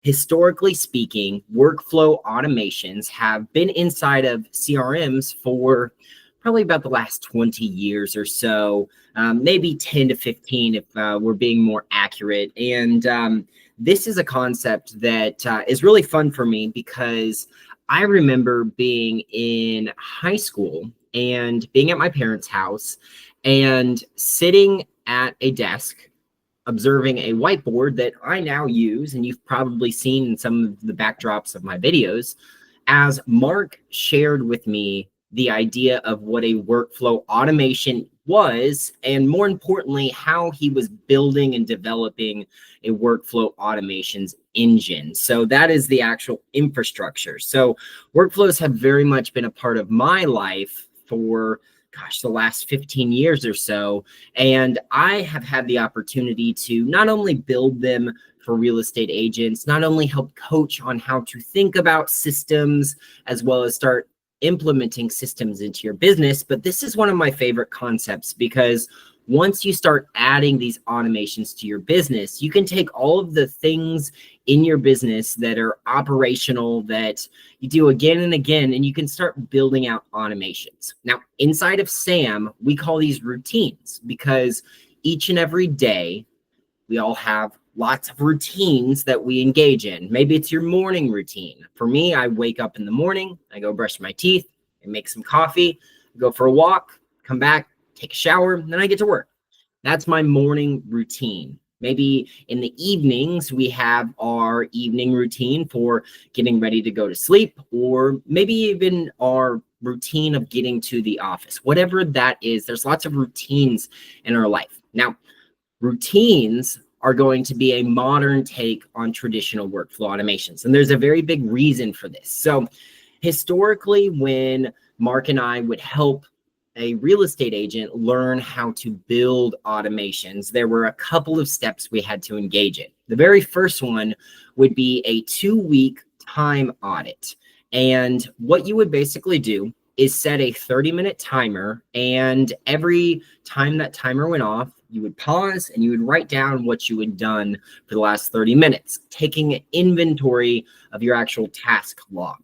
Historically speaking, workflow automations have been inside of CRMs for probably about the last 20 years or so, maybe 10 to 15 if we're being more accurate. And this is a concept that is really fun for me because I remember being in high school and being at my parents' house and sitting at a desk observing a whiteboard that I now use, and you've probably seen in some of the backdrops of my videos, as Mark shared with me the idea of what a workflow automation was, and more importantly, how he was building and developing a workflow automations engine. So that is the actual infrastructure. So workflows have very much been a part of my life for the last 15 years or so. And I have had the opportunity to not only build them for real estate agents, not only help coach on how to think about systems, as well as start implementing systems into your business, but this is one of my favorite concepts because once you start adding these automations to your business, you can take all of the things in your business that are operational that you do again and again, and you can start building out automations. Now, inside of SAM, we call these routines because each and every day, we all have lots of routines that we engage in. Maybe it's your morning routine. For me, I wake up in the morning, I go brush my teeth, I make some coffee, go for a walk, come back, take a shower, and then I get to work. That's my morning routine. Maybe in the evenings, we have our evening routine for getting ready to go to sleep, or maybe even our routine of getting to the office. Whatever that is, there's lots of routines in our life. Now, routines are going to be a modern take on traditional workflow automations, and there's a very big reason for this. So historically, when Mark and I would help a real estate agent learn how to build automations, there were a couple of steps we had to engage in. The very first one would be a 2-week time audit. And what you would basically do is set a 30-minute timer, and every time that timer went off, you would pause and you would write down what you had done for the last 30 minutes, taking an inventory of your actual task log.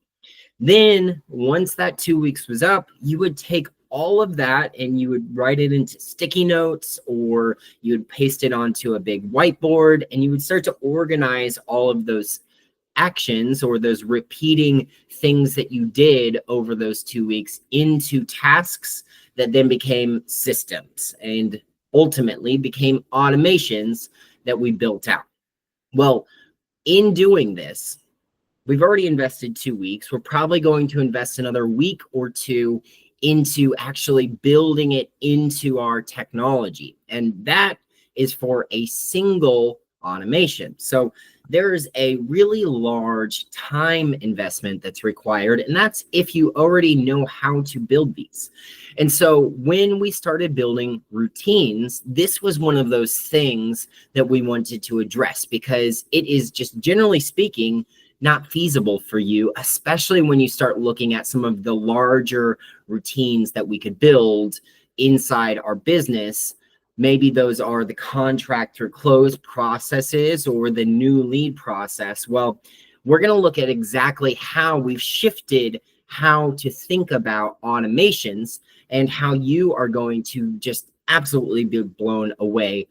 Then once that 2 weeks was up, you would take all of that and you would write it into sticky notes, or you would paste it onto a big whiteboard, and you would start to organize all of those actions or those repeating things that you did over those 2 weeks into tasks that then became systems and ultimately became automations that we built out. Well, in doing this, we've already invested 2 weeks. We're probably going to invest another week or two into actually building it into our technology. And that is for a single automation. So there's a really large time investment that's required, and that's if you already know how to build these. And so when we started building routines, this was one of those things that we wanted to address because it is just generally speaking not feasible for you, especially when you start looking at some of the larger routines that we could build inside our business. Maybe those are the contract or close processes or the new lead process. Well, we're going to look at exactly how we've shifted how to think about automations and how you are going to just absolutely be blown away